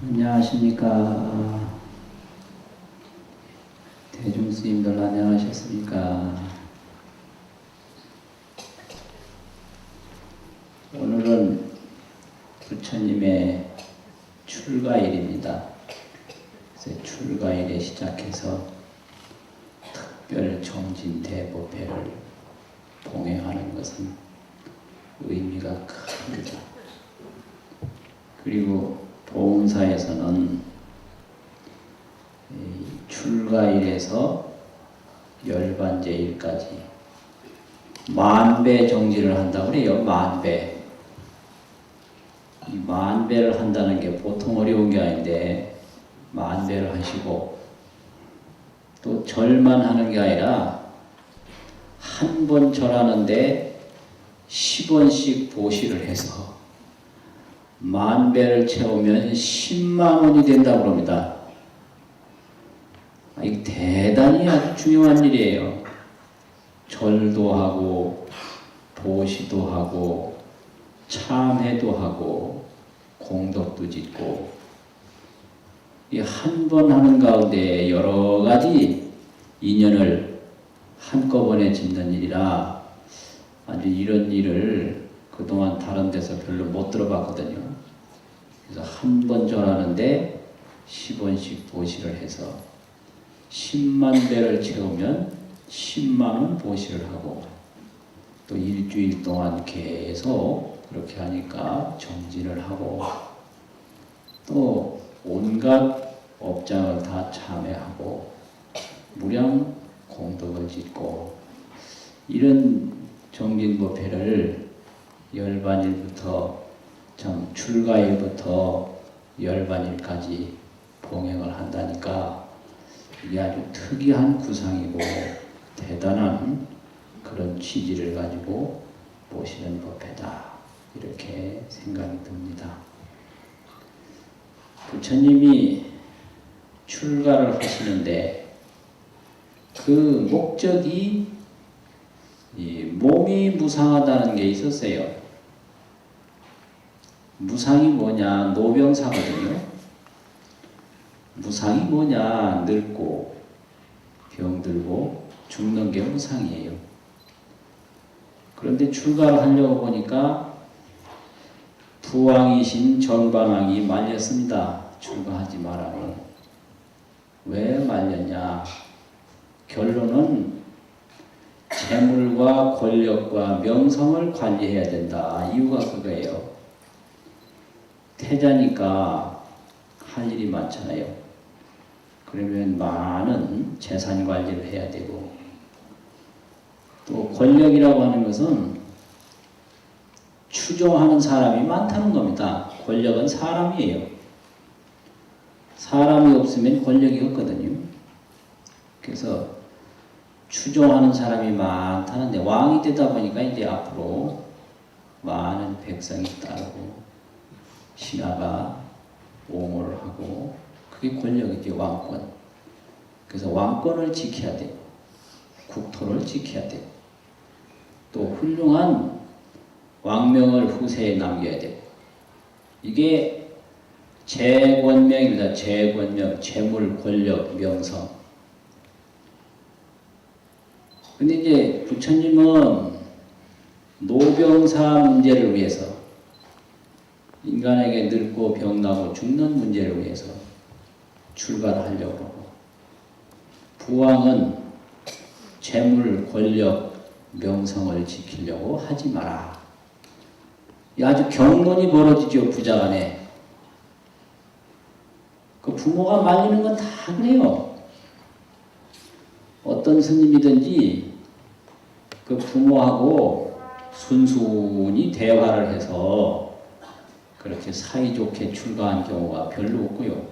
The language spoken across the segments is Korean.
안녕하십니까. 대중스님들 안녕하셨습니까. 오늘은 부처님의 출가일입니다. 그래서 출가일에 시작해서 특별 정진 대법회를 봉행하는 것은 의미가 큽니다. 그리고 보험사에서는 출가일에서 열반제일까지 만배 정진을 한다고 그래요. 만배. 이 만배를 한다는 게 보통 어려운 게 아닌데 만배를 하시고 또 절만 하는 게 아니라 한 번 절하는데 10원씩 보시를 해서 만배를 채우면 10만 원이 된다고 합니다. 이 대단히 아주 중요한 일이에요. 절도 하고 보시도 하고 참회도 하고 공덕도 짓고 이 한 번 하는 가운데 여러 가지 인연을 한꺼번에 짓는 일이라 아주 이런 일을 그동안 다른 데서 별로 못 들어봤거든요. 그래서 한 번 절하는데 10원씩 보시를 해서 10만 배를 채우면 10만 원 보시를 하고 또 일주일 동안 계속 그렇게 하니까 정진을 하고 또 온갖 업장을 다 참회하고 무량 공덕을 짓고 이런 정진법회를 열반일부터 출가일부터 열반일까지 봉행을 한다니까 이게 아주 특이한 구상이고 대단한 그런 취지를 가지고 모시는 법회다 이렇게 생각이 듭니다. 부처님이 출가를 하시는데 그 목적이 이 몸이 무상하다는 게 있었어요. 무상이 뭐냐? 노병사거든요. 무상이 뭐냐? 늙고 병들고 죽는 게 무상이에요. 그런데 출가를 하려고 보니까 부왕이신 정반왕이 말렸습니다. 출가하지 말라고. 왜 말렸냐? 결론은 재물과 권력과 명성을 관리해야 된다. 이유가 그거예요. 태자니까 할 일이 많잖아요. 그러면 많은 재산 관리를 해야 되고 또 권력이라고 하는 것은 추종하는 사람이 많다는 겁니다. 권력은 사람이에요. 사람이 없으면 권력이 없거든요. 그래서 추종하는 사람이 많다는데 왕이 되다 보니까 이제 앞으로 많은 백성이 따르고 신하가 옹호를 하고 그게 권력이죠. 왕권. 그래서 왕권을 지켜야 되고 국토를 지켜야 되고 또 훌륭한 왕명을 후세에 남겨야 되고 이게 재권명입니다. 재권명, 재물, 권력, 명성. 근데 이제 부처님은 노병사 문제를 위해서 인간에게 늙고 병나고 죽는 문제를 위해서 출가를 하려고 하고 부왕은 재물, 권력, 명성을 지키려고 하지 마라. 아주 경론이 벌어지죠. 부자 간에. 그 부모가 말리는 건 다 그래요. 어떤 스님이든지 그 부모하고 순순히 대화를 해서 그렇게 사이좋게 출가한 경우가 별로 없고요.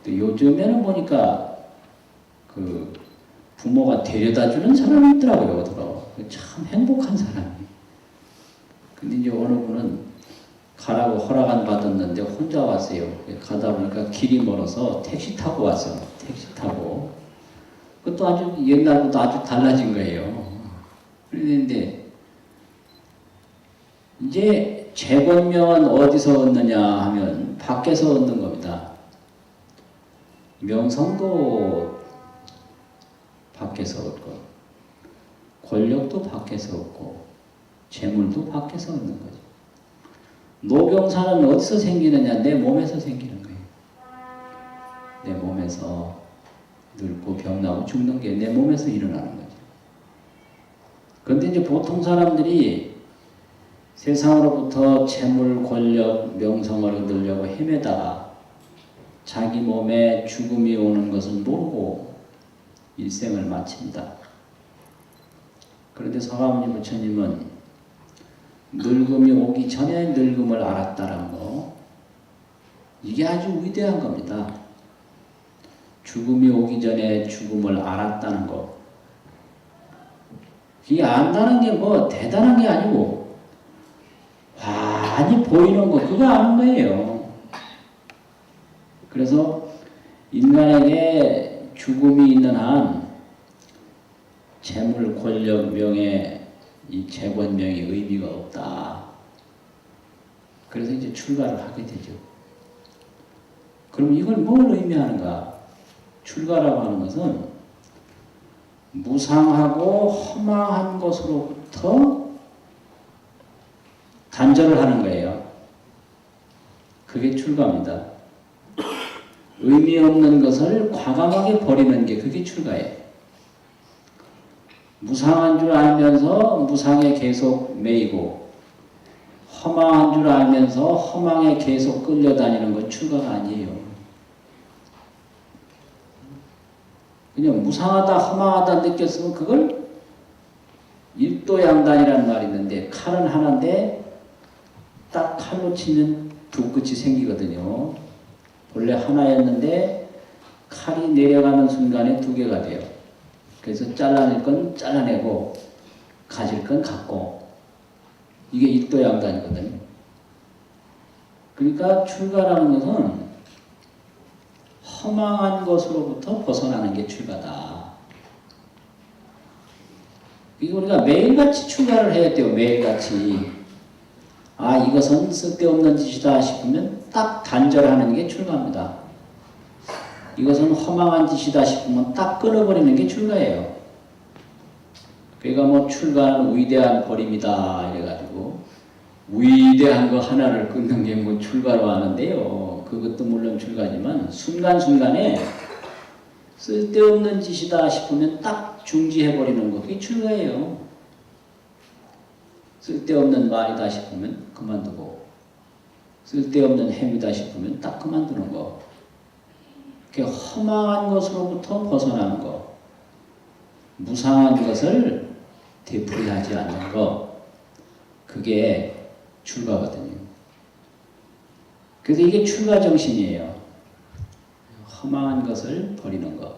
또 요즘에는 보니까 그 부모가 데려다주는 사람이 있더라고요. 참 행복한 사람이. 근데 이제 어느 분은 가라고 허락 안 받았는데 혼자 왔어요. 가다 보니까 길이 멀어서 택시 타고 왔어요. 택시 타고. 그것도 아주 옛날보다 아주 달라진 거예요. 그런데 이제 재권명은 어디서 얻느냐 하면 밖에서 얻는 겁니다. 명성도 밖에서 얻고, 권력도 밖에서 얻고, 재물도 밖에서 얻는 거죠. 노병사는 어디서 생기느냐? 내 몸에서 생기는 거예요. 내 몸에서 늙고 병나고 죽는 게 내 몸에서 일어나는 거죠. 그런데 이제 보통 사람들이 세상으로부터 재물, 권력, 명성을 얻으려고 헤매다가 자기 몸에 죽음이 오는 것을 모르고 일생을 마칩니다. 그런데 서가모니 부처님은 늙음이 오기 전에 늙음을 알았다는 거, 이게 아주 위대한 겁니다. 죽음이 오기 전에 죽음을 알았다는 거, 이게 안다는 게 뭐 대단한 게 아니고 많이 보이는 거, 그거 아는 거예요. 그래서 인간에게 죽음이 있는 한 재물, 권력, 명예, 이 재권명이 의미가 없다. 그래서 이제 출가를 하게 되죠. 그럼 이걸 뭘 의미하는가? 출가라고 하는 것은 무상하고 허망한 것으로부터 단절을 하는 거예요. 그게 출가입니다. 의미 없는 것을 과감하게 버리는 게 그게 출가예요. 무상한 줄 알면서 무상에 계속 매이고, 허망한 줄 알면서 허망에 계속 끌려다니는 건 출가가 아니에요. 그냥 무상하다, 허망하다 느꼈으면 그걸 일도양단이라는 말이 있는데, 칼은 하나인데 딱 칼로 치면 두 끝이 생기거든요. 원래 하나였는데 칼이 내려가는 순간에 두 개가 돼요. 그래서 잘라낼 건 잘라내고 가질 건 갖고, 이게 일도양단이거든요. 그러니까 출가라는 것은 허망한 것으로부터 벗어나는 게 출가다. 이거 우리가 매일같이 출가를 해야 돼요. 매일같이. 아, 이것은 쓸데없는 짓이다 싶으면 딱 단절하는 게 출가입니다. 이것은 허망한 짓이다 싶으면 딱 끊어버리는 게 출가예요. 그러니까 뭐 출가는 위대한 버림이다 이래가지고 위대한 거 하나를 끊는 게 뭐 출가로 하는데요. 그것도 물론 출가지만 순간순간에 쓸데없는 짓이다 싶으면 딱 중지해버리는 거, 그게 출가예요. 쓸데없는 말이다 싶으면 그만두고, 쓸데없는 행위다 싶으면 딱 그만두는 거. 그게 허망한 것으로부터 벗어나는 거, 무상한 것을 되풀이하지 않는 거, 그게 출가거든요. 그래서 이게 출가 정신이에요. 허망한 것을 버리는 것,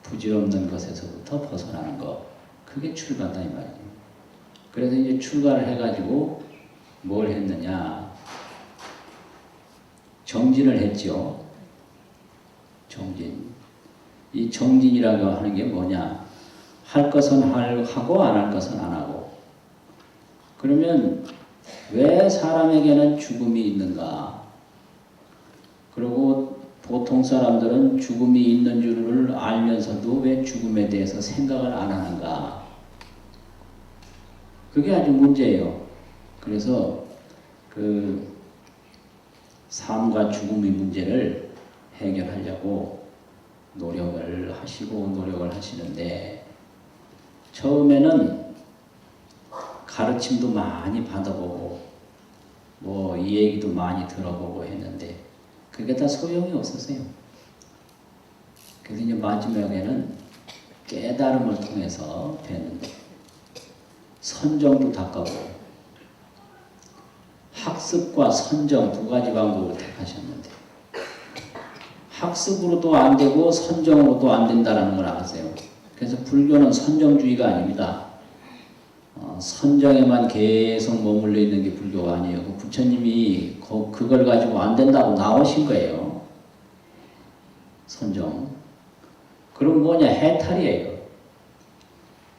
부질없는 것에서부터 벗어나는 것, 그게 출가다 이 말이에요. 그래서 이제 출가를 해가지고 뭘 했느냐? 정진을 했죠. 정진. 이 정진이라고 하는 게 뭐냐? 할 것은 하고 안 할 것은 안 하고. 그러면 왜 사람에게는 죽음이 있는가? 그리고 보통 사람들은 죽음이 있는 줄을 알면서도 왜 죽음에 대해서 생각을 안 하는가? 그게 아주 문제예요. 그래서 그 삶과 죽음의 문제를 해결하려고 노력을 하시는데, 처음에는 가르침도 많이 받아보고 뭐 이 얘기도 많이 들어보고 했는데 그게 다 소용이 없었어요. 그래서 이제 마지막에는 깨달음을 통해서 뵀는데, 선정도 닦아보고 학습과 선정 두 가지 방법을 택하셨는데, 학습으로도 안 되고 선정으로도 안 된다는 걸 아세요. 그래서 불교는 선정주의가 아닙니다. 선정에만 계속 머물러 있는 게 불교가 아니에요. 그 부처님이 그걸 가지고 안 된다고 나오신 거예요. 선정. 그럼 뭐냐? 해탈이에요.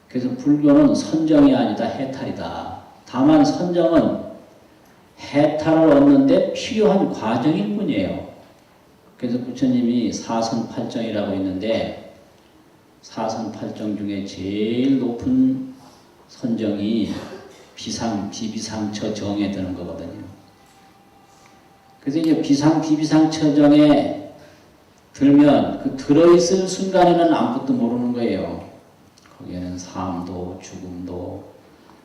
그래서 불교는 선정이 아니다, 해탈이다. 다만 선정은 해탈을 얻는데 필요한 과정일 뿐이에요. 그래서 부처님이 사선팔정이라고 있는데 사선팔정 중에 제일 높은 선정이 비비상처 정에 드는 거거든요. 그래서 이제 비비상처정에 들면 그 들어있을 순간에는 아무것도 모르는 거예요. 거기에는 삶도 죽음도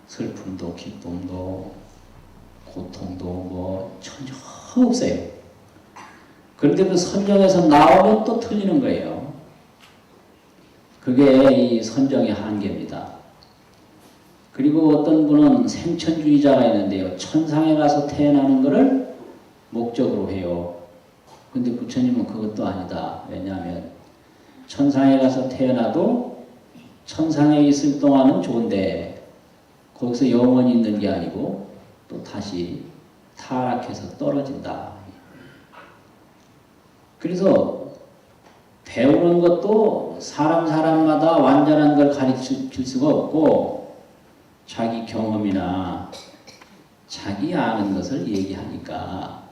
슬픔도 기쁨도 고통도 뭐 전혀 없어요. 그런데 그 선정에서 나오면 또 틀리는 거예요. 그게 이 선정의 한계입니다. 그리고 어떤 분은 생천주의자가 있는데요. 천상에 가서 태어나는 것을 목적으로 해요. 근데 부처님은 그것도 아니다. 왜냐하면 천상에 가서 태어나도 천상에 있을 동안은 좋은데 거기서 영원히 있는 게 아니고 또 다시 타락해서 떨어진다. 그래서 배우는 것도 사람마다 완전한 걸 가르칠 수가 없고 자기 경험이나 자기 아는 것을 얘기하니까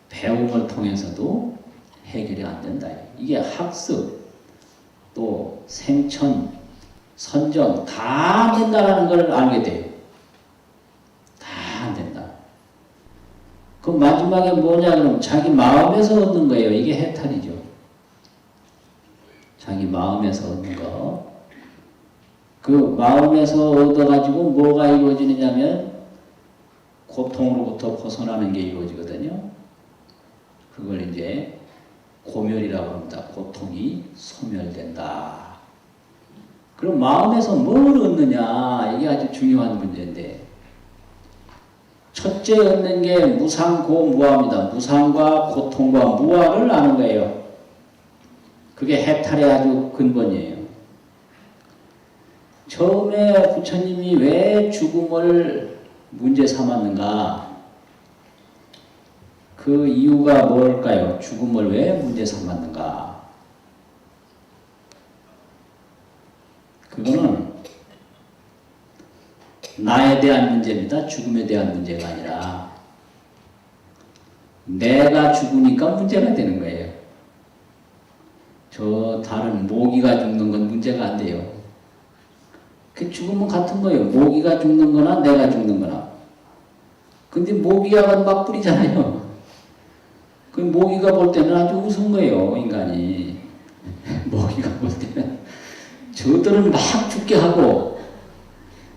배움을 통해서도 해결이 안 된다. 이게 학습, 또 생천, 선정 다 안 된다는 걸 알게 돼요. 다 안 된다. 그럼 마지막에 뭐냐 그러면 자기 마음에서 얻는 거예요. 이게 해탈이죠. 자기 마음에서 얻는 거. 그 마음에서 얻어가지고 뭐가 이루어지느냐면 고통으로부터 벗어나는 게 이루어지거든요. 그걸 이제 고멸이라고 합니다. 고통이 소멸된다. 그럼 마음에서 뭘 얻느냐? 이게 아주 중요한 문제인데 첫째 얻는 게 무상고무아입니다. 무상과 고통과 무아를 아는 거예요. 그게 해탈의 아주 근본이에요. 처음에 부처님이 왜 죽음을 문제 삼았는가? 그 이유가 뭘까요? 죽음을 왜 문제 삼았는가? 그거는 나에 대한 문제입니다. 죽음에 대한 문제가 아니라 내가 죽으니까 문제가 되는 거예요. 저 다른 모기가 죽는 건 문제가 안 돼요. 그 죽음은 같은 거예요. 모기가 죽는 거나 내가 죽는 거나. 근데 모기가 막 뿌리잖아요. 그 모기가 볼 때는 아주 우스운 거예요, 인간이. 모기가 볼 때는. 저들은 막 죽게 하고,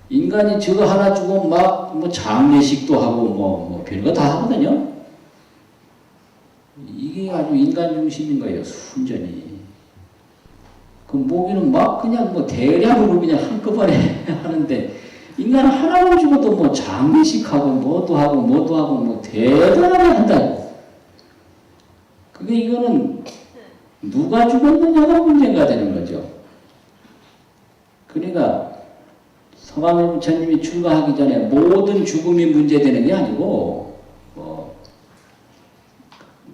인간이 저거 하나 주고 막 뭐 장례식도 하고 뭐 별거 다 하거든요. 이게 아주 인간 중심인 거예요, 순전히. 그 모기는 막 그냥 뭐 대량으로 그냥 한꺼번에 하는데, 인간은 하나만 죽어도 뭐 장례식하고 뭐도 하고 뭐 대단하게 한다. 그게 이거는 누가 죽었느냐가 문제가 되는 거죠. 그러니까 서가모니 부처님이 출가하기 전에 모든 죽음이 문제되는 게 아니고 뭐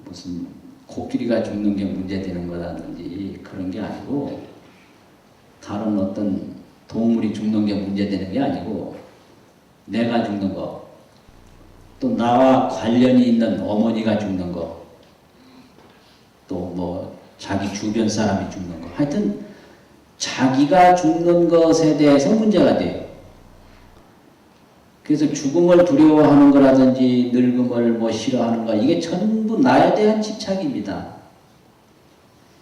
무슨 코끼리가 죽는 게 문제되는 거라든지 그런 게 아니고 다른 어떤 동물이 죽는 게 문제되는 게 아니고 내가 죽는 거, 또 나와 관련이 있는 어머니가 죽는 거, 또 뭐 자기 주변 사람이 죽는 거, 하여튼 자기가 죽는 것에 대해서 문제가 돼요. 그래서 죽음을 두려워하는 거라든지 늙음을 뭐 싫어하는 거, 이게 전부 나에 대한 집착입니다.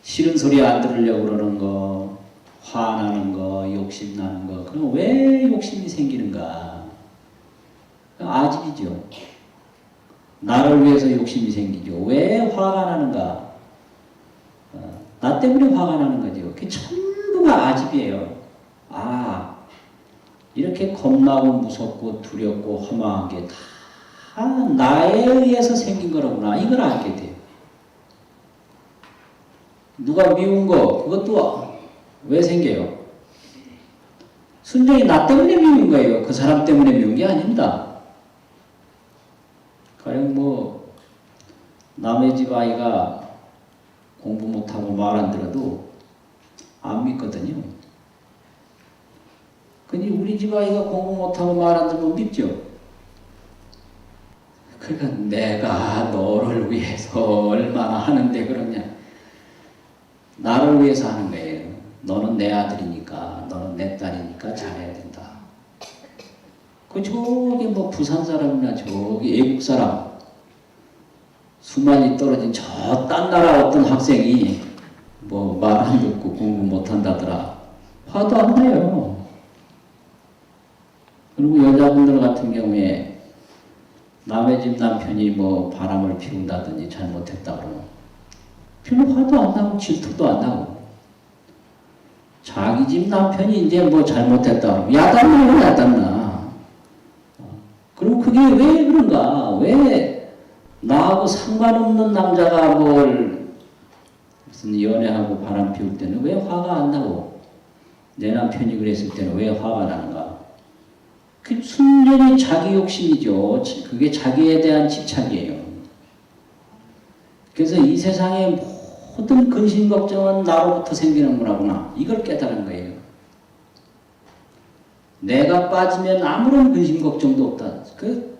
싫은 소리 안 들으려고 그러는 거, 화나는 거, 욕심나는 거. 그럼 왜 욕심이 생기는가? 아집이죠. 나를 위해서 욕심이 생기죠. 왜 화가 나는가? 나 때문에 화가 나는 거죠. 그게 전부가 아집이에요. 아, 이렇게 겁나고 무섭고 두렵고 허망한 게 다 나에 의해서 생긴 거라구나. 이걸 알게 돼요. 누가 미운 거, 그것도 왜 생겨요? 순전히 나 때문에 미운 거예요. 그 사람 때문에 미운 게 아닙니다. 가령 뭐 남의 집 아이가 공부 못하고 말 안 들어도 안 믿거든요. 근데 우리 집 아이가 공부 못하고 말 안 들으면 믿죠. 내가 너를 위해서 얼마나 하는데 그러냐. 나를 위해서 하는 거예요. 너는 내 아들이니까, 너는 내 딸이니까 잘해야 된다. 저기 뭐 부산 사람이나 저기 외국 사람, 수만이 떨어진 저 딴 나라 어떤 학생이 뭐 말 안 듣고 공부 못한다더라. 화도 안 나요. 그리고 여자분들 같은 경우에 남의 집 남편이 뭐 바람을 피운다든지 잘못했다 그러면 별로 화도 안 나고 질투도 안 나고, 자기 집 남편이 이제 뭐 잘못했다 그러면 야단나요, 야단나. 그럼 그게 왜 그런가? 왜 나하고 상관없는 남자가 뭘 무슨 연애하고 바람 피울 때는 왜 화가 안 나고, 내 남편이 그랬을 때는 왜 화가 나는가? 그 순전히 자기 욕심이죠. 그게 자기에 대한 집착이에요. 그래서 이 세상의 모든 근심 걱정은 나로부터 생기는 거라구나. 이걸 깨달은 거예요. 내가 빠지면 아무런 근심 걱정도 없다. 그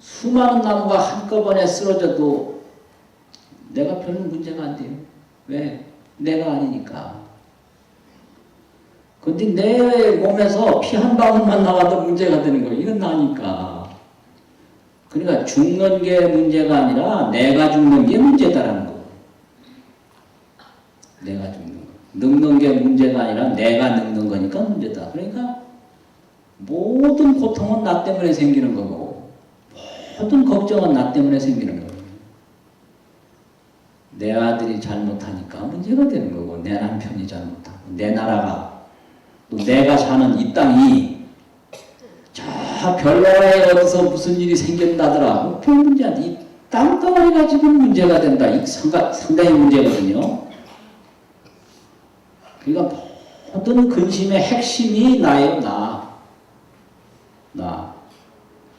수많은 나무가 한꺼번에 쓰러져도 내가 별로 문제가 안 돼요. 왜? 내가 아니니까. 근데 내 몸에서 피 한 방울만 나와도 문제가 되는 거예요. 이건 나니까. 그러니까 죽는 게 문제가 아니라 내가 죽는 게 문제다라는 거. 내가 죽는 거. 늙는 게 문제가 아니라 내가 늙는 거니까 문제다. 그러니까 모든 고통은 나 때문에 생기는 거고, 모든 걱정은 나 때문에 생기는 거고. 내 아들이 잘못하니까 문제가 되는 거고, 내 남편이 잘못하고, 내 나라가, 또 내가 사는 이 땅이 저 별나라에 어디서 무슨 일이 생긴다더라. 별 문제 아니야. 이 땅덩어리 가지고 문제가 된다. 이 상당히 문제거든요. 그러니까 모든 근심의 핵심이 나예요. 나.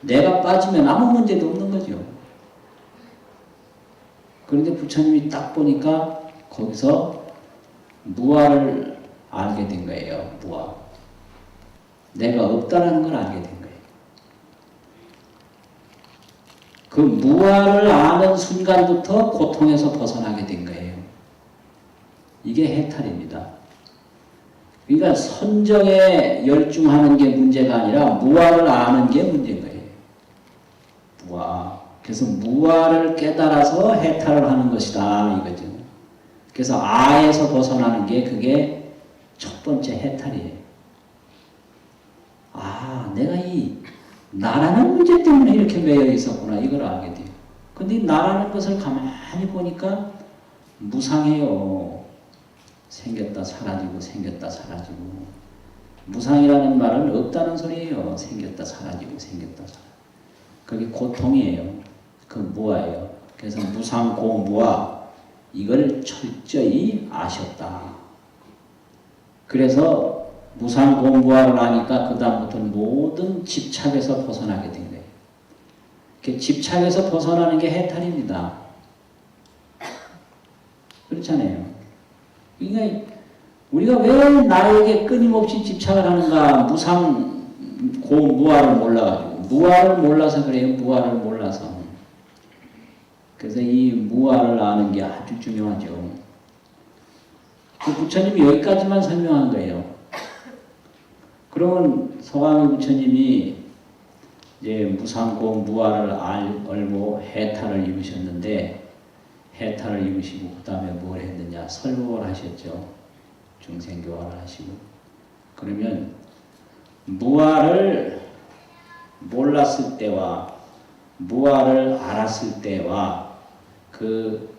내가 빠지면 아무 문제도 없는 거죠. 그런데 부처님이 딱 보니까 거기서 무아를 알게 된 거예요. 무아. 내가 없다는 걸 알게 된 거예요. 그 무아를 아는 순간부터 고통에서 벗어나게 된 거예요. 이게 해탈입니다. 그러니까 선정에 열중하는 게 문제가 아니라 무아를 아는 게 문제인 거예요. 무아. 그래서 무아를 깨달아서 해탈을 하는 것이다 이거죠. 그래서 아에서 벗어나는 게 그게 첫 번째 해탈이에요. 아, 내가 이 나라는 문제 때문에 이렇게 매여 있었구나 이걸 알게 돼요. 근데 나라는 것을 가만히 보니까 무상해요. 생겼다 사라지고 생겼다 사라지고. 무상이라는 말은 없다는 소리예요. 생겼다 사라지고 생겼다 사라지고. 그게 고통이에요. 그 무아예요. 그래서 무상고무아 이걸 철저히 아셨다. 그래서 무상고무아를 아니까 그 다음부터는 모든 집착에서 벗어나게 된 거예요. 집착에서 벗어나는 게 해탈입니다. 그렇잖아요. 그러니까 우리가 왜 나에게 끊임없이 집착을 하는가? 무상고무아를 몰라가지고. 무아를 몰라서 그래요. 무아를 몰라서. 그래서 이 무아를 아는 게 아주 중요하죠. 그 부처님이 여기까지만 설명한 거예요. 그러면 서가모니 부처님이 이제 무상고 무아를 알고 해탈을 이루셨는데, 해탈을 이루시고 그 다음에 뭘 했느냐? 설법을 하셨죠. 중생교화를 하시고. 그러면 무아를 몰랐을 때와 무아를 알았을 때와 그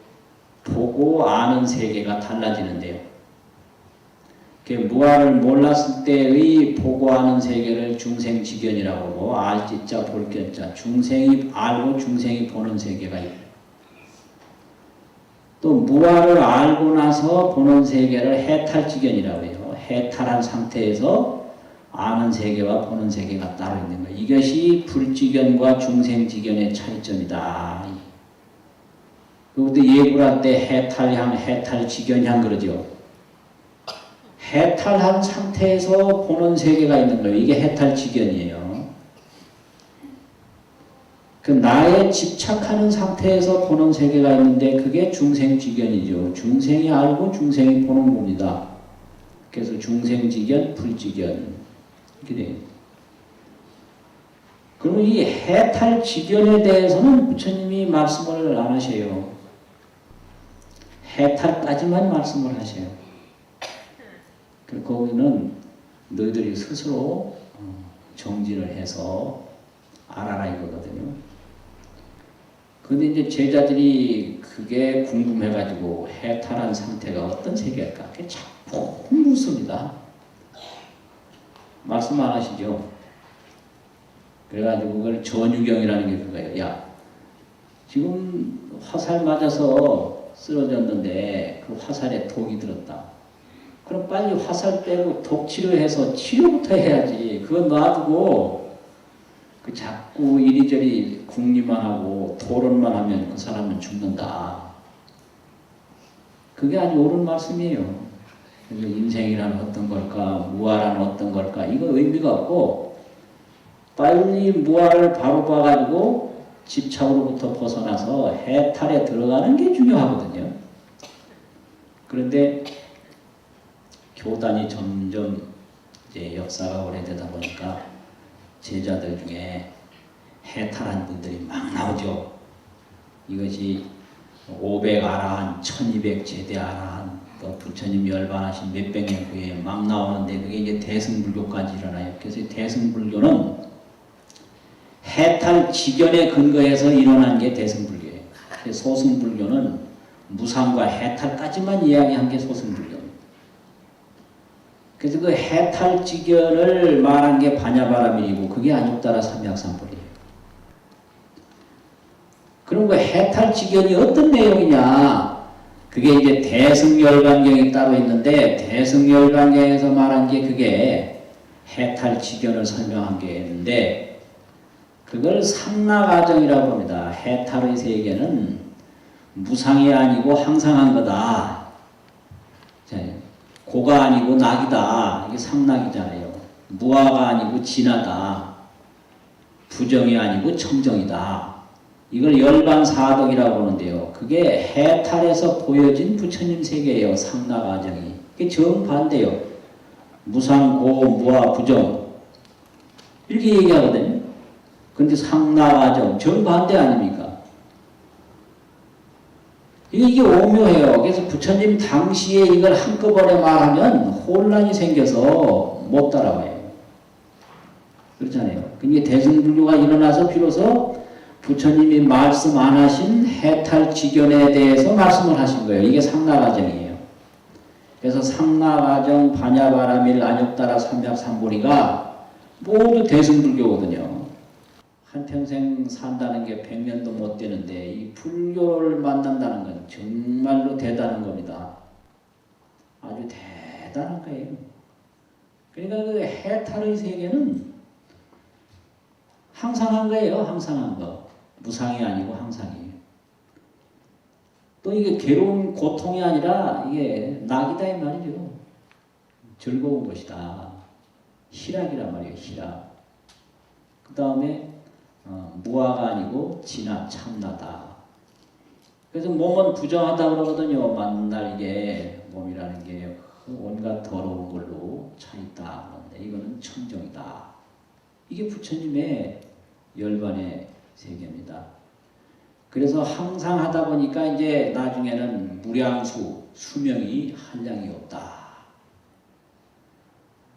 보고 아는 세계가 달라지는데요. 그 무아를 몰랐을 때의 보고 아는 세계를 중생지견이라고 하고, 알지자 볼견자, 중생이 알고 중생이 보는 세계가 있고, 또 무아를 알고 나서 보는 세계를 해탈지견이라고 해요. 해탈한 상태에서 아는 세계와 보는 세계가 따로 있는 거예요. 이것이 불지견과 중생지견의 차이점이다. 그런데 예불할 때 해탈향, 해탈지견향 그러죠. 해탈한 상태에서 보는 세계가 있는 거예요. 이게 해탈지견이에요. 그 나에 집착하는 상태에서 보는 세계가 있는데 그게 중생지견이죠. 중생이 알고 중생이 보는 겁니다. 그래서 중생지견, 불지견 이렇게 돼요. 그리고 이 해탈지견에 대해서는 부처님이 말씀을 안 하셔요. 해탈까지만 말씀을 하셔요. 거기는 너희들이 스스로 정진을 해서 알아라 이거거든요. 근데 이제 제자들이 그게 궁금해가지고 해탈한 상태가 어떤 세계일까? 그게 자꾸 묻습니다. 말씀 안 하시죠? 그래가지고 그걸 전유경이라는 게 그거예요. 야, 지금 화살 맞아서 쓰러졌는데 그 화살에 독이 들었다. 그럼 빨리 화살 빼고 독 치료해서 치료부터 해야지. 그거 놔두고 그 자꾸 이리저리 궁리만 하고 토론만 하면 그 사람은 죽는다. 그게 아주 옳은 말씀이에요. 인생이란 어떤 걸까? 무아란 어떤 걸까? 이거 의미가 없고 빨리 무아를 바로 봐가지고 집착으로부터 벗어나서 해탈에 들어가는 게 중요하거든요. 그런데 교단이 점점 이제 역사가 오래되다 보니까 제자들 중에 해탈한 분들이 막 나오죠. 이것이 500아라한, 1200제대아라한, 또 부처님 열반하신 몇백 년 후에 막 나오는데 그게 이제 대승불교까지 일어나요. 그래서 대승불교는 해탈 지견에 근거해서 일어난 게 대승불교예요. 소승불교는 무상과 해탈까지만 이야기한 게 소승불교입니다. 그래서 그 해탈지견을 말한 게 반야바라밀이고 그게 안욕따라 삼약삼불이에요. 그럼 그 해탈지견이 어떤 내용이냐? 그게 이제 대승열반경이 따로 있는데 대승열반경에서 말한 게 그게 해탈지견을 설명한 게 있는데 그걸 삼라가정이라고 합니다. 해탈의 세계는 무상이 아니고 항상한 거다. 고가 아니고 낙이다. 이게 상낙이잖아요. 무아가 아니고 진하다. 부정이 아니고 청정이다. 이걸 열반사덕이라고 하는데요. 그게 해탈에서 보여진 부처님 세계예요. 상낙아정이. 이게 정반대예요. 무상, 고, 무아, 부정 이렇게 얘기하거든요. 근데 상낙아정 정반대 아닙니까? 이게 오묘해요. 그래서 부처님 당시에 이걸 한꺼번에 말하면 혼란이 생겨서 못 따라와요. 그렇잖아요. 그러니까 대승불교가 일어나서 비로소 부처님이 말씀 안 하신 해탈지견에 대해서 말씀을 하신 거예요. 이게 상락아정이에요. 그래서 상락아정, 반야바라밀, 안욕따라, 삼약삼보리가 모두 대승불교거든요. 한평생 산다는 게 100년도 못 되는데 이 불교를 만난다는 건 정말로 대단한 겁니다. 아주 대단한 거예요. 그러니까 그 해탈의 세계는 항상한 거예요. 항상한 거. 무상이 아니고 항상이에요. 또 이게 괴로운 고통이 아니라 이게 낙이다 이 말이죠. 즐거운 것이다. 희락이란 말이에요. 희락. 그 다음에 무아가 아니고 진하, 참나다. 그래서 몸은 부정하다 그러거든요. 만날 이게 몸이라는 게 온갖 더러운 걸로 차있다. 그런데 이거는 청정이다. 이게 부처님의 열반의 세계입니다. 그래서 항상 하다 보니까 이제 나중에는 무량수, 수명이 한량이 없다.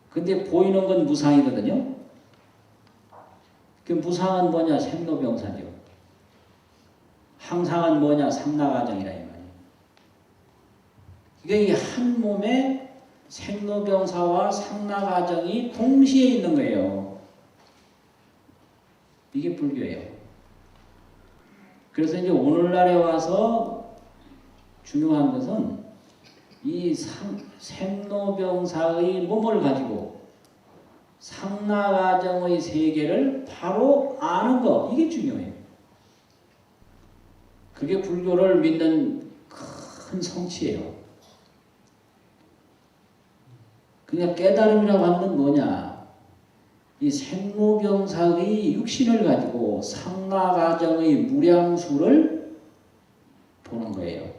근데 보이는 건 무상이거든요. 그 무상은 뭐냐? 생로병사죠. 항상은 뭐냐? 상락아정이라 이 말이에요. 이게 한 몸에 생로병사와 상락아정이 동시에 있는 거예요. 이게 불교예요. 그래서 이제 오늘날에 와서 중요한 것은 이 생로병사의 몸을 가지고 상락아정의 세계를 바로 아는 거, 이게 중요해요. 그게 불교를 믿는 큰 성취예요. 그냥 깨달음이라고 하는 건 뭐냐? 이 생로병사의 육신을 가지고 상나가정의 무량수를 보는 거예요.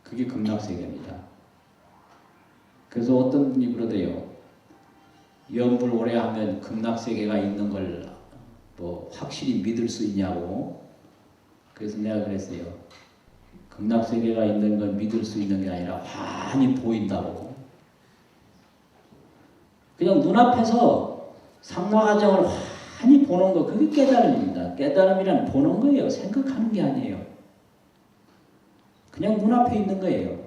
그게 극락세계입니다. 그래서 어떤 분이 그러대요. 연불 오래 하면 극락세계가 있는 걸 뭐 확실히 믿을 수 있냐고. 그래서 내가 그랬어요. 극락세계가 있는 걸 믿을 수 있는 게 아니라 환히 보인다고. 그냥 눈앞에서 상나가정을 환히 보는 거, 그게 깨달음입니다. 깨달음이란 보는 거예요. 생각하는 게 아니에요. 그냥 눈앞에 있는 거예요.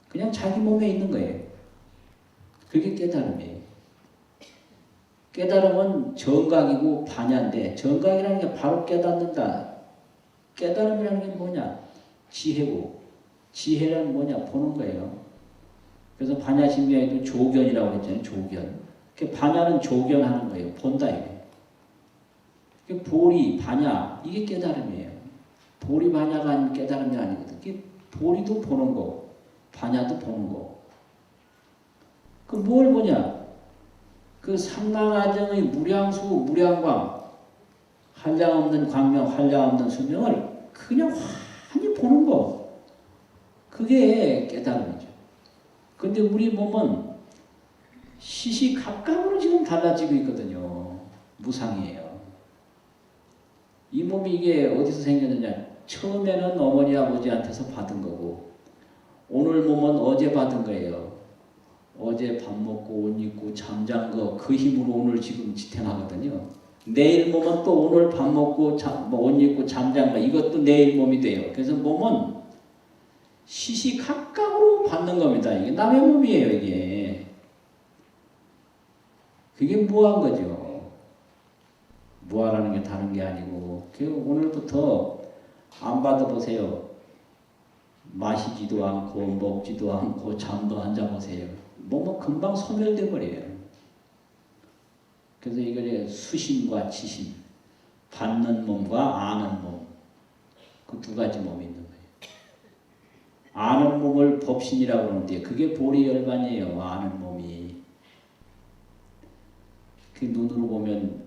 그냥 자기 몸에 있는 거예요. 그게 깨달음이에요. 깨달음은 정각이고 반야인데, 정각이라는 게 바로 깨닫는다. 깨달음이라는 게 뭐냐? 지혜고, 지혜라는 뭐냐? 보는 거예요. 그래서 반야심경에도 조견이라고 했잖아요. 조견. 반야는 조견하는 거예요. 본다 이게. 보리, 반야, 이게 깨달음이에요. 보리, 반야가 아닌 깨달음이 아니거든. 이게 보리도 보는 거, 반야도 보는 거. 그 뭘 보냐? 그 상나가정의 무량수, 무량광, 한량없는 광명, 한량없는 수명을 그냥 환히 보는 거. 그게 깨달음이죠. 근데 우리 몸은 시시각각으로 지금 달라지고 있거든요. 무상이에요. 이 몸이 이게 어디서 생겼느냐? 처음에는 어머니 아버지한테서 받은 거고, 오늘 몸은 어제 받은 거예요. 어제 밥 먹고 옷 입고 잠잔 거, 그 힘으로 오늘 지금 지탱하거든요. 내일 몸은 또 오늘 밥 먹고 옷 입고 잠잔 거, 이것도 내일 몸이 돼요. 그래서 몸은 시시각각으로 받는 겁니다. 이게 남의 몸이에요, 이게. 그게 무한 거죠. 무한하는 게 다른 게 아니고, 오늘부터 안 받아보세요. 마시지도 않고 먹지도 않고 잠도 안 자보세요. 몸은 금방 소멸돼 버려요. 그래서 이걸 수심과 지심, 받는 몸과 아는 몸, 그 두 가지 몸이 있는 거예요. 아는 몸을 법신이라고 하는데 그게 보리열반이에요. 아는 몸이. 그 눈으로 보면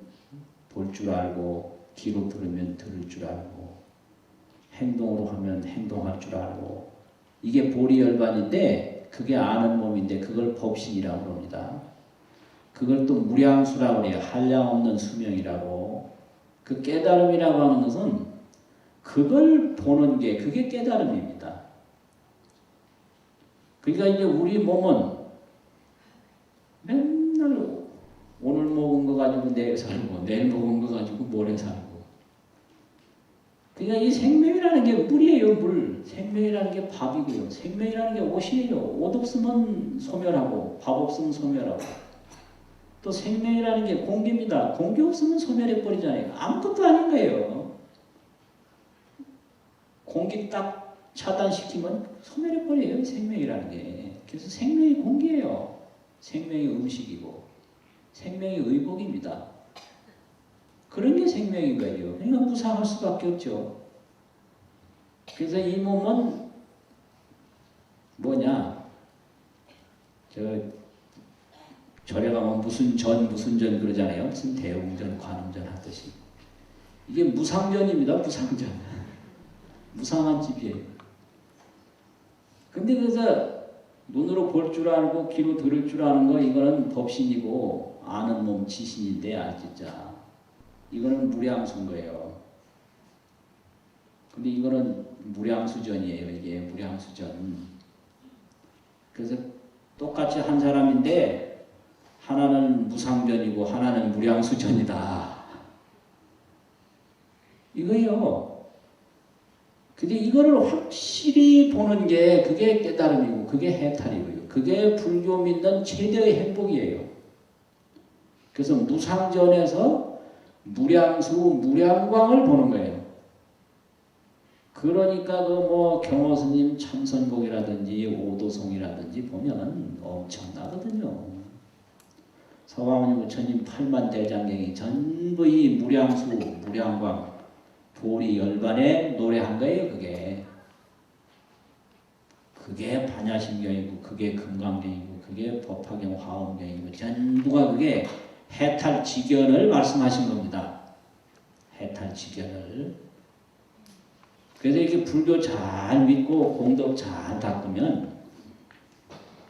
볼 줄 알고, 귀로 들으면 들을 줄 알고, 행동으로 하면 행동할 줄 알고, 이게 보리열반인데 그게 아는 몸인데 그걸 법신이라고 합니다. 그걸 또 무량수라고 해요. 한량없는 수명이라고. 그 깨달음이라고 하는 것은 그걸 보는 게, 그게 깨달음입니다. 그러니까 이제 우리 몸은 맨날 오늘 먹은 거 가지고 내일 살고, 내일 먹은 거 가지고 모레 살고. 그러니까 이 생명이라는 게 물이에요, 물. 생명이라는 게 밥이고요. 생명이라는 게 옷이에요. 옷 없으면 소멸하고, 밥 없으면 소멸하고. 또 생명이라는 게 공기입니다. 공기 없으면 소멸해버리잖아요. 아무것도 아닌 거예요. 공기 딱 차단시키면 소멸해버려요, 생명이라는 게. 그래서 생명이 공기예요. 생명이 음식이고, 생명이 의복입니다. 그런 게 생명인 거예요. 그러니까 무상할 수밖에 없죠. 그래서 이 몸은 뭐냐? 절에 가면 무슨 전 그러잖아요. 무슨 대웅전, 관음전 하듯이. 이게 무상전입니다. 무상전. 무상한 집이에요. 근데 그래서 눈으로 볼 줄 알고 귀로 들을 줄 아는 거, 이거는 법신이고 아는 몸 지신인데, 진짜 이거는 무량수인 거예요. 근데 이거는 무량수전이에요. 이게 무량수전. 그래서 똑같이 한 사람인데 하나는 무상전이고 하나는 무량수전이다. 이거예요. 근데 이거를 확실히 보는 게 그게 깨달음이고 그게 해탈이고요. 그게 불교 믿는 최대의 행복이에요. 그래서 무상전에서 무량수, 무량광을 보는 거예요. 그러니까 경호스님 참선곡이라든지 오도송이라든지 보면 엄청나거든요. 서광훈 부처님 8만 대장경이 전부 이 무량수, 무량광, 보리 열반에 노래한 거예요. 그게 반야심경이고, 그게 금강경이고, 그게 법화경, 화엄경이고 전부가 그게 해탈지견을 말씀하신 겁니다. 해탈지견을. 그래서 이렇게 불교 잘 믿고 공덕 잘 닦으면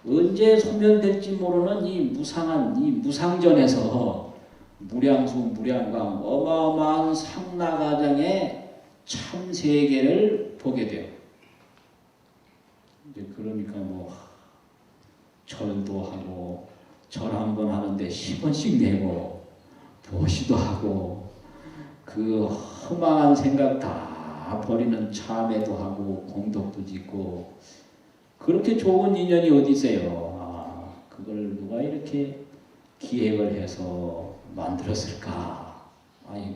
언제 소멸될지 모르는 이 무상한 이 무상전에서 무량수 무량광 어마어마한 상나가정의 참 세계를 보게 돼요. 이제 그러니까 뭐 절도 하고 절 한 번 하는데 10원씩 내고 보시도 하고 그 험한 생각 다 버리는 참회도 하고 공덕도 짓고 그렇게 좋은 인연이 어디 있어요? 아, 그걸 누가 이렇게 기획을 해서 만들었을까? 아니,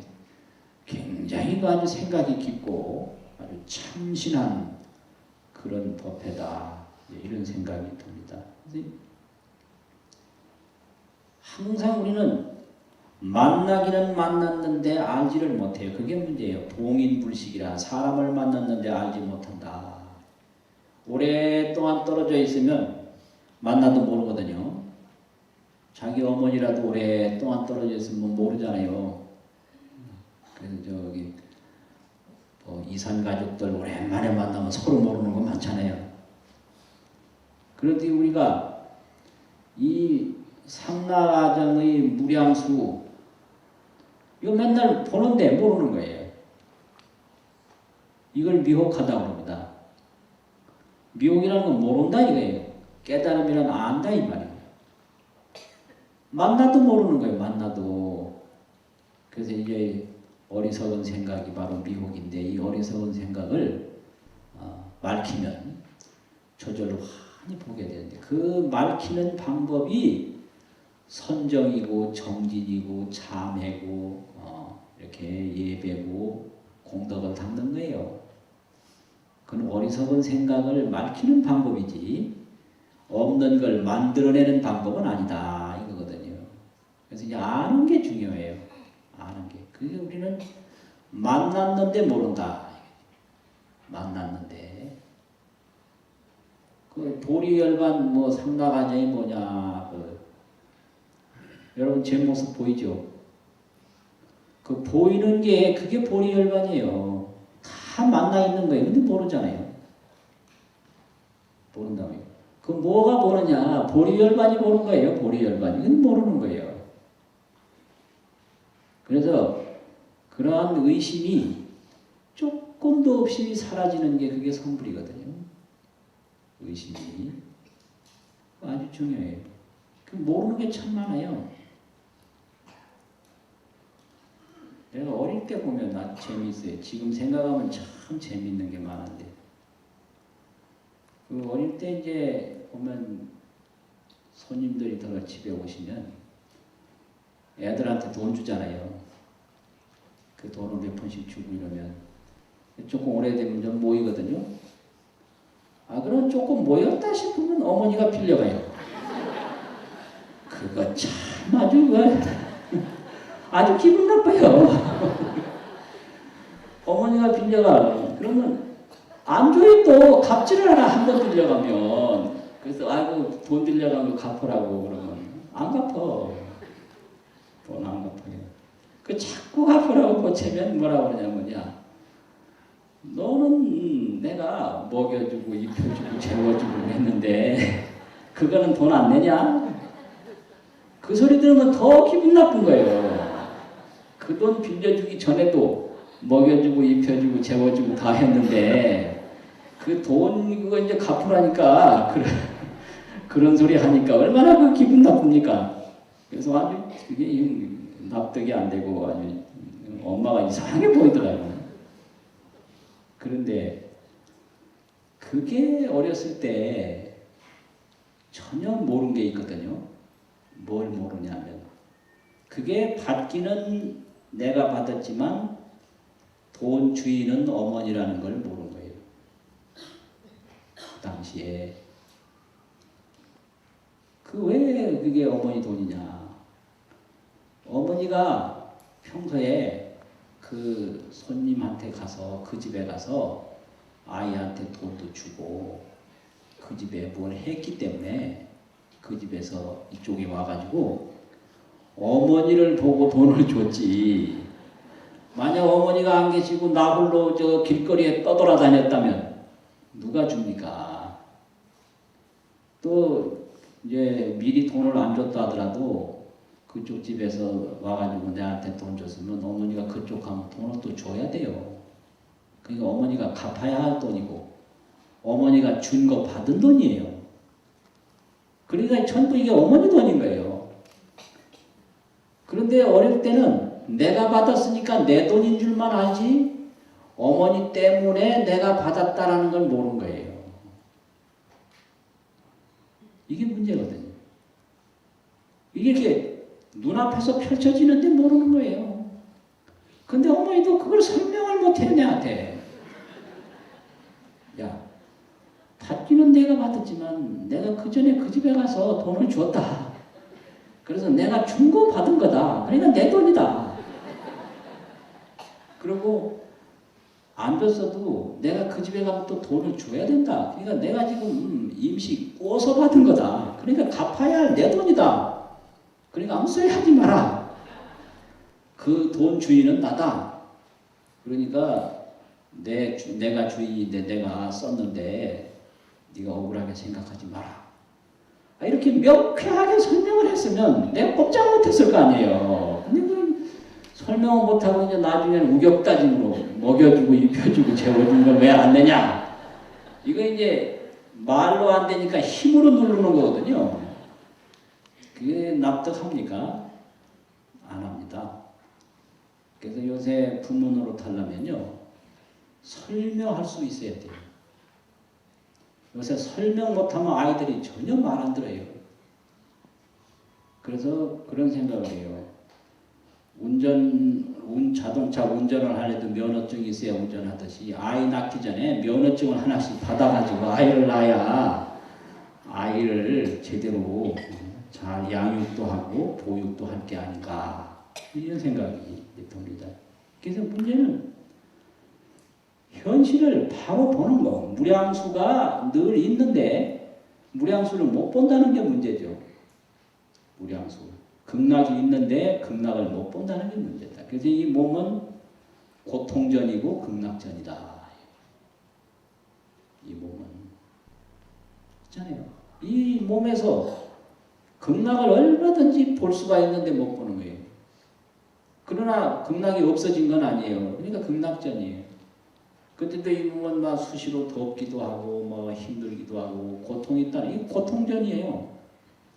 굉장히 아주 생각이 깊고 아주 참신한 그런 법회다. 이런 생각이 듭니다. 항상 우리는 만나기는 만났는데 알지를 못해요. 그게 문제예요. 봉인불식이라 사람을 만났는데 알지 못한다. 오랫동안 떨어져 있으면 만나도 모르거든요. 자기 어머니라도 오랫동안 떨어져 있으면 모르잖아요. 그래서 저기 이산 가족들 오랜만에 만나면 서로 모르는 거 많잖아요. 그런데 우리가 이 상나가정의 무량수 이거 맨날 보는데 모르는 거예요. 이걸 미혹하다고 합니다. 미혹이라는 건 모른다 이거예요. 깨달음이란 안다 이 말이에요. 만나도 모르는 거예요. 만나도. 그래서 이제 어리석은 생각이 바로 미혹인데 이 어리석은 생각을 말키면 저절로 많이 보게 되는데 그 말키는 방법이 선정이고 정진이고 참회고 이렇게 예배고 공덕을 닦는 거예요. 그건 어리석은 생각을 말키는 방법이지 없는 걸 만들어내는 방법은 아니다 이거거든요. 그래서 이제 아는 게 중요해요. 아는 게. 그게 우리는 만났는데 모른다. 만났는데 그 도리열반 뭐 상나가정이 뭐냐 여러분 제 모습 보이죠? 그 보이는 게 그게 보리열반이에요. 다 만나 있는 거예요. 근데 모르잖아요. 모른다고요. 그 뭐가 모르냐? 보리열반이 모르는 거예요. 보리열반이. 근데 모르는 거예요. 그래서 그러한 의심이 조금도 없이 사라지는 게 그게 성불이거든요. 의심이 아주 중요해요. 그 모르는 게 참 많아요. 내가 어릴 때 보면 나 재미있어요. 지금 생각하면 참 재미있는 게 많은데. 그 어릴 때 이제 보면 손님들이 더 집에 오시면 애들한테 돈 주잖아요. 그 돈을 몇 푼씩 주고 이러면 조금 오래되면 좀 모이거든요. 그럼 조금 모였다 싶으면 어머니가 빌려가요. 그거 참 아주 기분 나빠요. 어머니가 빌려가. 그러면 안 줘요 또. 갚지를 않아. 한 번 빌려가면. 그래서 아이고 돈 빌려간 거 갚으라고 그러면 안 갚아. 돈 안 갚아요. 그 자꾸 갚으라고 보채면 뭐라 그러냐면야. 너는 내가 먹여주고 입혀주고 재워주고 했는데 그거는 돈 안 내냐? 그 소리 들으면 더 기분 나쁜 거예요. 그 돈 빌려주기 전에도 먹여주고 입혀주고 재워주고 다 했는데 그 돈 그거 이제 갚으라니까 그런 소리 하니까 얼마나 그 기분 나쁩니까? 그래서 아주 그게 납득이 안 되고 아주 엄마가 이상하게 보이더라고요. 그런데 그게 어렸을 때 전혀 모르는 게 있거든요. 뭘 모르냐면 그게 받기는 내가 받았지만 돈 주인은 어머니라는 걸 모르는 거예요. 그 당시에 왜 그게 어머니 돈이냐? 어머니가 평소에 그 손님한테 가서 그 집에 가서 아이한테 돈도 주고 그 집에 뭘 했기 때문에 그 집에서 이쪽에 와가지고 어머니를 보고 돈을 줬지. 만약 어머니가 안 계시고 나 홀로 저 길거리에 떠돌아다녔다면 누가 줍니까? 또 이제 미리 돈을 안 줬다 하더라도 그쪽 집에서 와가지고 내한테 돈 줬으면 어머니가 그쪽 가면 돈을 또 줘야 돼요. 그러니까 어머니가 갚아야 할 돈이고 어머니가 준 거 받은 돈이에요. 그러니까 전부 이게 어머니 돈인 거예요. 그런데 어릴 때는 내가 받았으니까 내 돈인 줄만 알지 어머니 때문에 내가 받았다라는 걸 모르는 거예요. 이게 문제거든요. 이게 이렇게 눈앞에서 펼쳐지는데 모르는 거예요. 근데 어머니도 그걸 설명을 못해요, 내한테. 야, 받기는 내가 받았지만 내가 그 전에 그 집에 가서 돈을 줬다. 그래서 내가 준 거 받은 거다. 그러니까 내 돈이다. 그리고 안 줬어도 내가 그 집에 가면 또 돈을 줘야 된다. 그러니까 내가 지금 임시 꼬서 받은 거다. 그러니까 갚아야 할 내 돈이다. 그러니까 아무 소리 하지 마라. 그 돈 주인은 나다. 그러니까 내가 주인인데 내가 썼는데 네가 억울하게 생각하지 마라. 이렇게 명쾌하게 설명을 했으면 내가 꼼짝 못했을 거 아니에요. 근데 그 설명을 못하고 이제 나중에는 우격다짐으로 먹여주고 입혀주고 재워주는 걸 왜 안 내냐. 이거 이제 말로 안 되니까 힘으로 누르는 거거든요. 그게 납득합니까? 안 합니다. 그래서 요새 부모 노릇하려면요 설명할 수 있어야 돼요. 요새 설명 못하면 아이들이 전혀 말 안 들어요. 그래서 그런 생각을 해요. 자동차 운전을 하려도 면허증이 있어야 운전하듯이 아이 낳기 전에 면허증을 하나씩 받아가지고 아이를 낳아야 아이를 제대로 잘 양육도 하고 보육도 할 게 아닌가 이런 생각이 듭니다. 그래서 문제는 현실을 바로 보는 거. 무량수가 늘 있는데 무량수를 못 본다는 게 문제죠. 무량수. 극락이 있는데 극락을 못 본다는 게 문제다. 그래서 이 몸은 고통전이고 극락전이다. 이 몸은. 있잖아요. 이 몸에서 극락을 얼마든지 볼 수가 있는데 못 보는 거예요. 그러나 극락이 없어진 건 아니에요. 그러니까 극락전이에요. 그때도 이 몸은 막 수시로 덥기도 하고 뭐 힘들기도 하고 고통이 있다는 이 고통전이에요.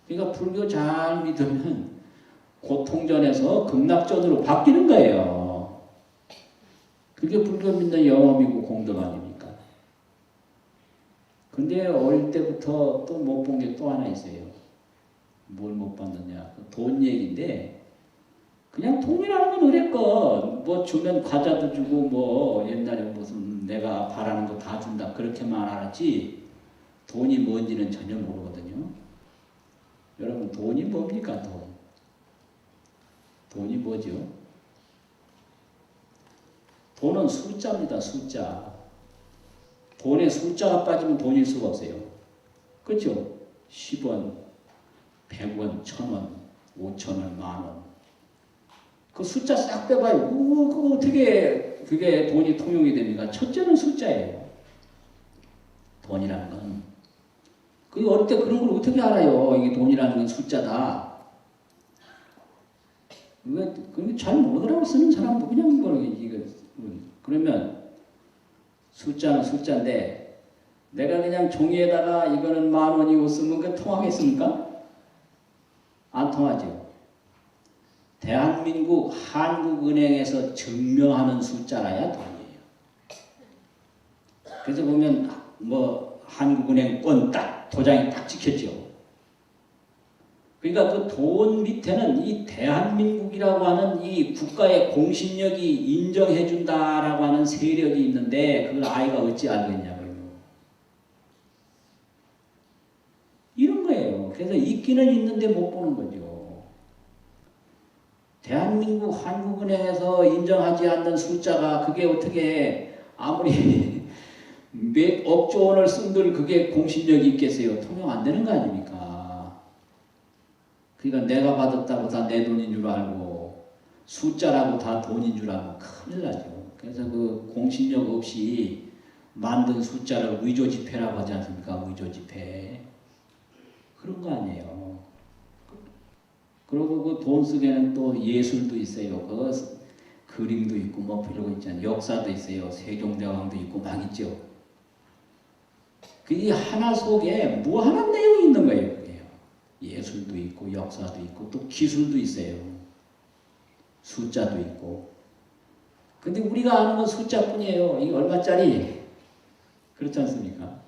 그러니까 불교 잘 믿으면 고통전에서 극락전으로 바뀌는 거예요. 그게 불교 믿는 영업이고 공덕 아닙니까? 근데 어릴 때부터 또 못 본 게 또 하나 있어요. 뭘 못 봤느냐? 돈 얘기인데 그냥 돈이라는 건 그랬건 뭐 주면 과자도 주고 뭐 옛날에 무슨 내가 바라는 거 다 준다 그렇게만 알았지 돈이 뭔지는 전혀 모르거든요. 여러분 돈이 뭡니까? 돈이 뭐죠? 돈은 숫자입니다. 숫자. 돈에 숫자가 빠지면 돈일 수가 없어요. 그렇죠? 10원, 100원, 1000원, 5000원, 만원. 그 숫자 싹 빼봐요. 그거 어떻게 그게 돈이 통용이 됩니까? 첫째는 숫자예요. 돈이라는 건. 그 어릴 때 그런 걸 어떻게 알아요? 이게 돈이라는 건 숫자다. 그게 잘 모르더라고 쓰는 사람도 그냥 이거 그러면 숫자는 숫자인데 내가 그냥 종이에다가 이거는 10,000원이고 쓰면 그 통하겠습니까? 안 통하죠. 대한민국 한국은행에서 증명하는 숫자라야 돈이에요. 그래서 보면 뭐 한국은행 건 딱 도장이 딱 찍혔죠. 그러니까 그 돈 밑에는 이 대한민국이라고 하는 이 국가의 공신력이 인정해준다라고 하는 세력이 있는데 그걸 아이가 어찌 알겠냐고요. 이런 거예요. 그래서 있기는 있는데 못 보는 거죠. 대한민국 한국은행에서 인정하지 않는 숫자가 그게 어떻게 아무리 몇 억조 원을 쓴들 그게 공신력이 있겠어요. 통용 안 되는 거 아닙니까? 그러니까 내가 받았다고 다 내 돈인 줄 알고 숫자라고 다 돈인 줄 알고 큰일 나죠. 그래서 그 공신력 없이 만든 숫자를 위조지폐라고 하지 않습니까? 위조지폐. 그런 거 아니에요. 그리고 그 돈 속에는 또 예술도 있어요. 그 그림도 있고 뭐 이러고 있잖아요. 역사도 있어요. 세종대왕도 있고 막 있죠. 그 하나 속에 무한한 내용이 있는 거예요. 그게요. 예술도 있고 역사도 있고 또 기술도 있어요. 숫자도 있고. 근데 우리가 아는 건 숫자뿐이에요. 이게 얼마짜리? 그렇지 않습니까?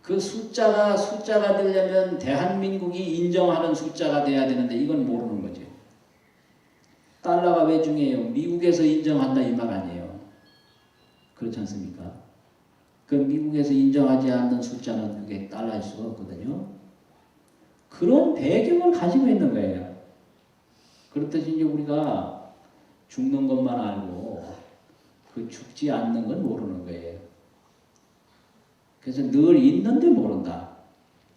그 숫자가 되려면 대한민국이 인정하는 숫자가 돼야 되는데 이건 모르는 거죠. 달러가 왜 중요해요? 미국에서 인정한다 이 말 아니에요. 그렇지 않습니까? 그 미국에서 인정하지 않는 숫자는 그게 달러일 수가 없거든요. 그런 배경을 가지고 있는 거예요. 그렇듯이 이제 우리가 죽는 것만 알고 그 죽지 않는 건 모르는 거예요. 그래서 늘 있는데 모른다.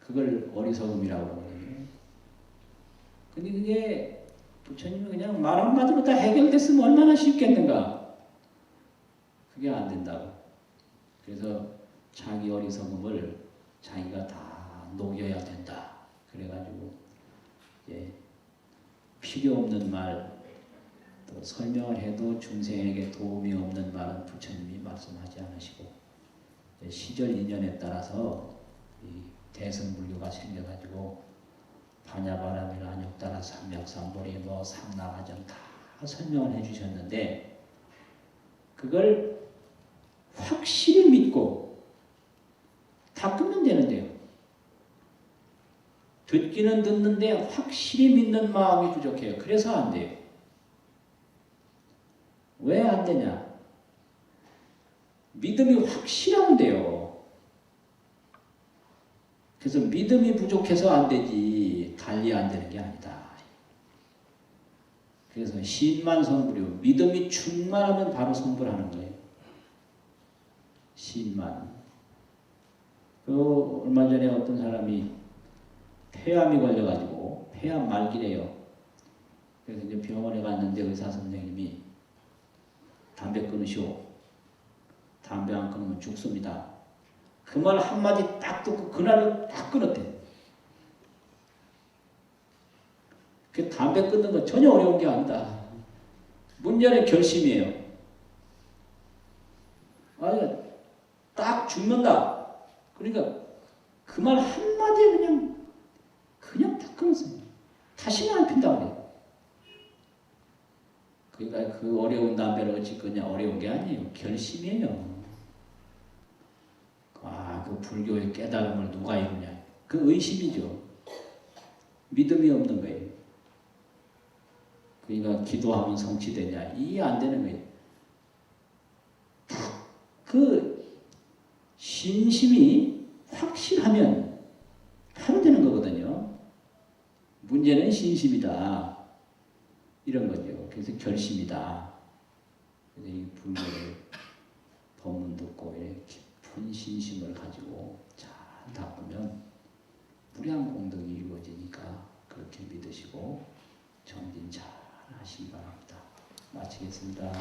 그걸 어리석음이라고 하거든요. 근데 그게 부처님이 그냥 말 한마디로 다 해결됐으면 얼마나 쉽겠는가. 그게 안 된다고. 그래서 자기 어리석음을 자기가 다 녹여야 된다. 그래가지고 이제 필요 없는 말, 또 설명을 해도 중생에게 도움이 없는 말은 부처님이 말씀하지 않으시고 시절 인연에 따라서 이 대승불교가 생겨가지고 반야바람이나 안욕따라 삼맥삼보리 뭐 상나가정 다 설명을 해주셨는데 그걸 확실히 믿고 다 끄면 되는데요. 듣기는 듣는데 확실히 믿는 마음이 부족해요. 그래서 안 돼요. 왜 안 되냐? 믿음이 확실하면 돼요. 그래서 믿음이 부족해서 안 되지 달리 안 되는 게 아니다. 그래서 신만 성불이요. 믿음이 충만하면 바로 성불하는 거예요. 신만. 그 얼마 전에 어떤 사람이 폐암이 걸려가지고 폐암 말기래요. 그래서 이제 병원에 갔는데 의사 선생님이 담배 끊으시오. 담배 안 끊으면 죽습니다. 그 말 한마디 딱 듣고 그날을 딱 끊었대. 그 담배 끊는 건 전혀 어려운 게 아니다. 문제는 결심이에요. 아니, 딱 죽는다. 그러니까 그 말 한마디에 그냥 딱 끊었어요. 다시는 안 핀다 그래요. 그러니까 그 어려운 담배를 어찌 끊냐. 어려운 게 아니에요. 결심이에요. 그 불교의 깨달음을 누가 이루냐. 그 의심이죠. 믿음이 없는 거예요. 그러니까 기도하면 성취되냐. 이해 안 되는 거예요. 그 신심이 확실하면 바로 되는 거거든요. 문제는 신심이다. 이런 거죠. 그래서 결심이다. 그래서 이 불교를 법문 듣고 이렇게 깊은 신심을 가지고 잘 닦으면 무량 공덕이 이루어지니까 그렇게 믿으시고 정진 잘 하시기 바랍니다. 마치겠습니다.